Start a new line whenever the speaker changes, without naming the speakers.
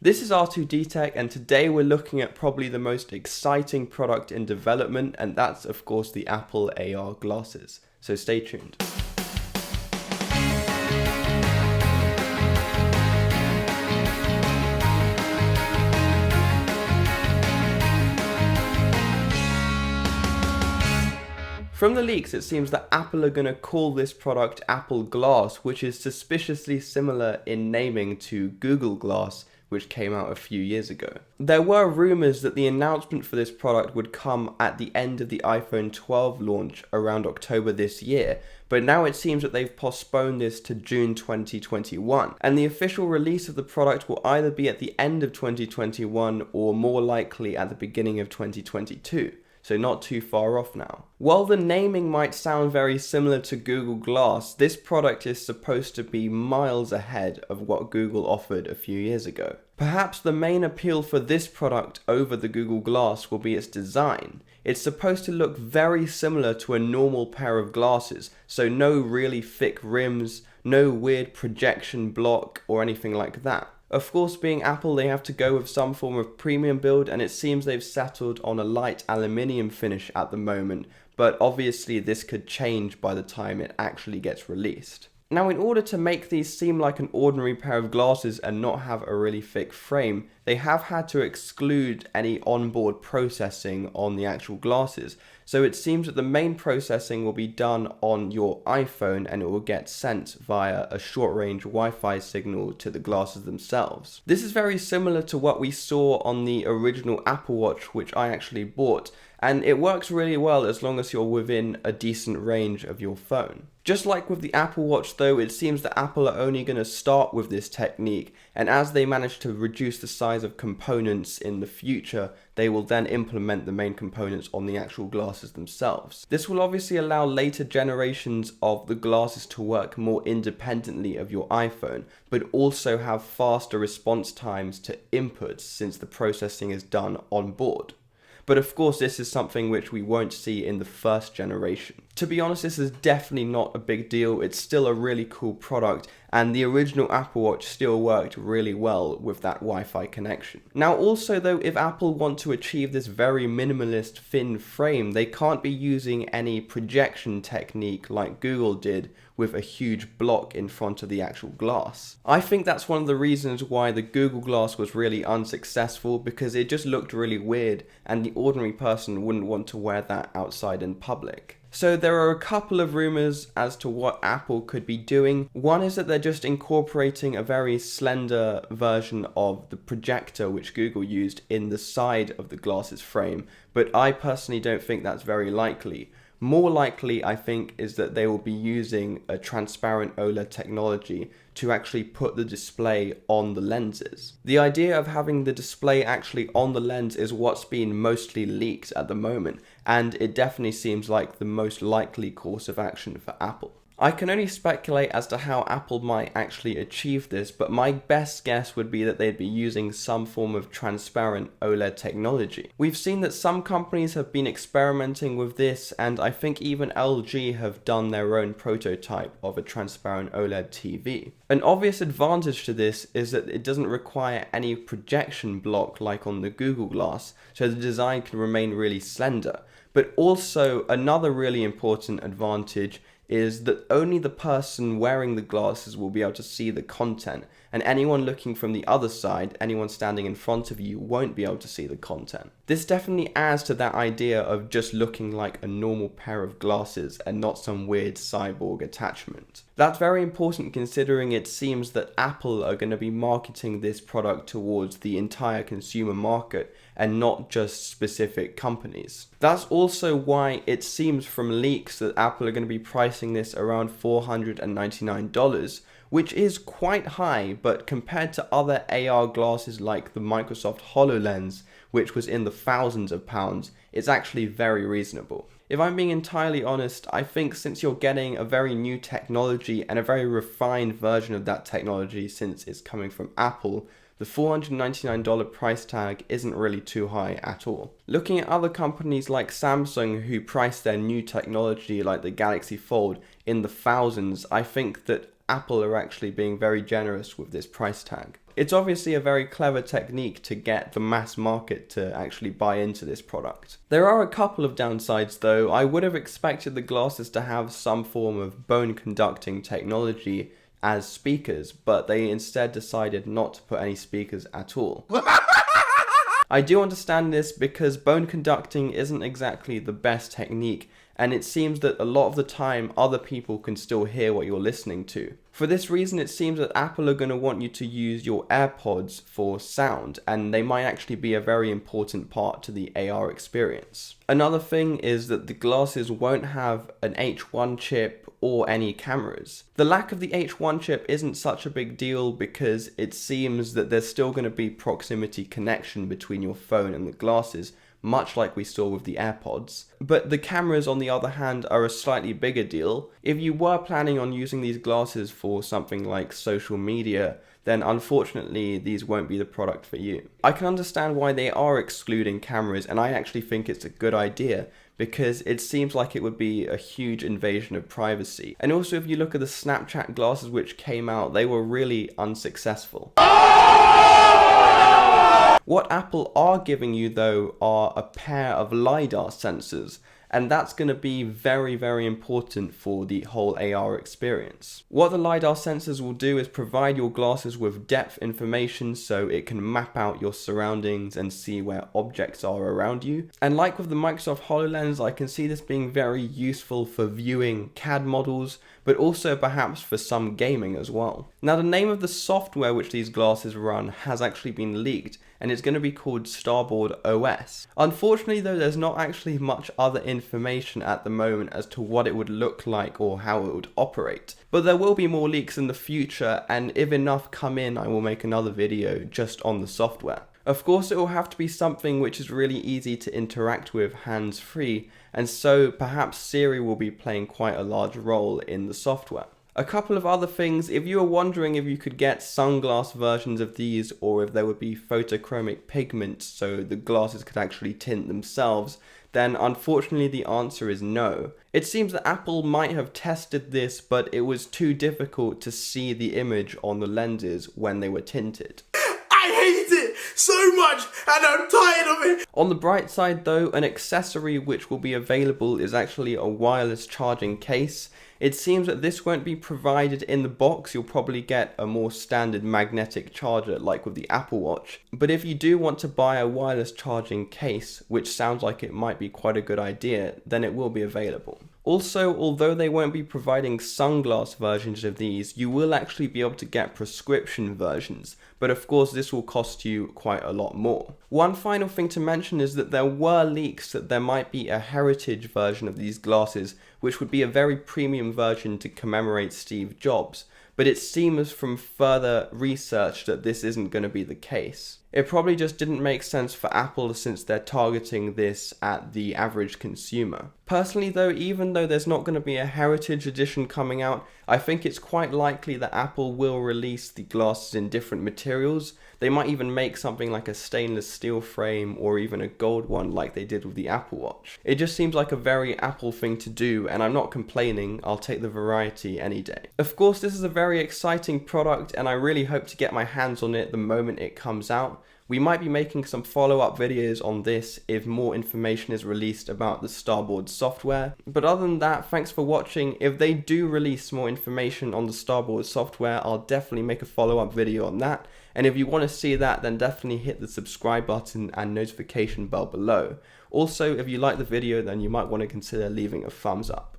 This is R2D Tech, and today we're looking at probably the most exciting product in development, and that's of course the Apple AR glasses. So stay tuned. From the leaks, it seems that Apple are going to call this product Apple Glass, which is suspiciously similar in naming to Google Glass, which came out a few years ago. There were rumors that the announcement for this product would come at the end of the iPhone 12 launch around October this year, but now it seems that they've postponed this to June 2021, and the official release of the product will either be at the end of 2021 or more likely at the beginning of 2022. So not too far off now. While the naming might sound very similar to Google Glass, this product is supposed to be miles ahead of what Google offered a few years ago. Perhaps the main appeal for this product over the Google Glass will be its design. It's supposed to look very similar to a normal pair of glasses, so no really thick rims, no weird projection block or anything like that. Of course, being Apple, they have to go with some form of premium build, and it seems they've settled on a light aluminium finish at the moment, but obviously this could change by the time it actually gets released. Now, in order to make these seem like an ordinary pair of glasses and not have a really thick frame, they have had to exclude any onboard processing on the actual glasses. So it seems that the main processing will be done on your iPhone, and it will get sent via a short-range Wi-Fi signal to the glasses themselves. This is very similar to what we saw on the original Apple Watch, which I actually bought, and it works really well as long as you're within a decent range of your phone. Just like with the Apple Watch though, it seems that Apple are only going to start with this technique, and as they manage to reduce the size of components in the future, they will then implement the main components on the actual glasses themselves. This will obviously allow later generations of the glasses to work more independently of your iPhone, but also have faster response times to inputs since the processing is done on board. But of course, this is something which we won't see in the first generation. To be honest, this is definitely not a big deal. It's still a really cool product, and the original Apple Watch still worked really well with that Wi-Fi connection. Now also though, if Apple want to achieve this very minimalist thin frame, they can't be using any projection technique like Google did with a huge block in front of the actual glass. I think that's one of the reasons why the Google Glass was really unsuccessful, because it just looked really weird and the ordinary person wouldn't want to wear that outside in public. So there are a couple of rumors as to what Apple could be doing. One is that they're just incorporating a very slender version of the projector which Google used in the side of the glasses frame, but I personally don't think that's very likely. More likely, I think, is that they will be using a transparent OLED technology to actually put the display on the lenses. The idea of having the display actually on the lens is what's been mostly leaked at the moment, and it definitely seems like the most likely course of action for Apple. I can only speculate as to how Apple might actually achieve this, but my best guess would be that they'd be using some form of transparent OLED technology. We've seen that some companies have been experimenting with this, and I think even LG have done their own prototype of a transparent OLED TV. An obvious advantage to this is that it doesn't require any projection block like on the Google Glass, so the design can remain really slender. But also another really important advantage is that only the person wearing the glasses will be able to see the content, and anyone looking from the other side, anyone standing in front of you, won't be able to see the content. This definitely adds to that idea of just looking like a normal pair of glasses and not some weird cyborg attachment. That's very important considering it seems that Apple are going to be marketing this product towards the entire consumer market and not just specific companies. That's also why it seems from leaks that Apple are going to be pricing this around $499, which is quite high, but compared to other AR glasses like the Microsoft HoloLens, which was in the thousands of pounds, it's actually very reasonable. If I'm being entirely honest, I think since you're getting a very new technology and a very refined version of that technology since it's coming from Apple, the $499 price tag isn't really too high at all. Looking at other companies like Samsung who price their new technology like the Galaxy Fold in the thousands, I think that Apple are actually being very generous with this price tag. It's obviously a very clever technique to get the mass market to actually buy into this product. There are a couple of downsides though. I would have expected the glasses to have some form of bone conducting technology as speakers, but they instead decided not to put any speakers at all. I do understand this because bone conducting isn't exactly the best technique, and it seems that a lot of the time other people can still hear what you're listening to. For this reason, it seems that Apple are going to want you to use your AirPods for sound, and they might actually be a very important part to the AR experience. Another thing is that the glasses won't have an H1 chip or any cameras. The lack of the H1 chip isn't such a big deal because it seems that there's still going to be proximity connection between your phone and the glasses, much like we saw with the AirPods. But the cameras, on the other hand, are a slightly bigger deal. If you were planning on using these glasses for something like social media, then unfortunately these won't be the product for you. I can understand why they are excluding cameras, and I actually think it's a good idea, because it seems like it would be a huge invasion of privacy. And also, if you look at the Snapchat glasses which came out, they were really unsuccessful. What Apple are giving you though are a pair of LiDAR sensors, and that's going to be very, very important for the whole AR experience. What the LiDAR sensors will do is provide your glasses with depth information so it can map out your surroundings and see where objects are around you. And like with the Microsoft HoloLens, I can see this being very useful for viewing CAD models, but also perhaps for some gaming as well. Now, the name of the software which these glasses run has actually been leaked, and it's going to be called Starboard Os. Unfortunately though, there's not actually much other information at the moment as to what it would look like or how it would operate. But there will be more leaks in the future, and if enough come in, I will make another video just on the software. Of course, it will have to be something which is really easy to interact with hands-free, and so perhaps Siri will be playing quite a large role in the software. A couple of other things: if you were wondering if you could get sunglass versions of these or if there would be photochromic pigment so the glasses could actually tint themselves, then unfortunately the answer is no. It seems that Apple might have tested this, but it was too difficult to see the image on the lenses when they were tinted.
I hate it so much and I'm tired of it.
On the bright side though, an accessory which will be available is actually a wireless charging case. It seems that this won't be provided in the box. You'll probably get a more standard magnetic charger like with the Apple Watch. But if you do want to buy a wireless charging case, which sounds like it might be quite a good idea, then it will be available. Also, although they won't be providing sunglass versions of these, you will actually be able to get prescription versions, but of course this will cost you quite a lot more. One final thing to mention is that there were leaks that there might be a heritage version of these glasses, which would be a very premium version to commemorate Steve Jobs, but it seems from further research that this isn't going to be the case. It probably just didn't make sense for Apple since they're targeting this at the average consumer. Personally though, even though there's not going to be a heritage edition coming out, I think it's quite likely that Apple will release the glasses in different materials. They might even make something like a stainless steel frame or even a gold one like they did with the Apple Watch. It just seems like a very Apple thing to do, and I'm not complaining. I'll take the variety any day. Of course, this is a very exciting product and I really hope to get my hands on it the moment it comes out. We might be making some follow-up videos on this if more information is released about the Starboard software. But other than that, thanks for watching. If they do release more information on the Starboard software, I'll definitely make a follow-up video on that. And if you want to see that, then definitely hit the subscribe button and notification bell below. Also, if you like the video, then you might want to consider leaving a thumbs up.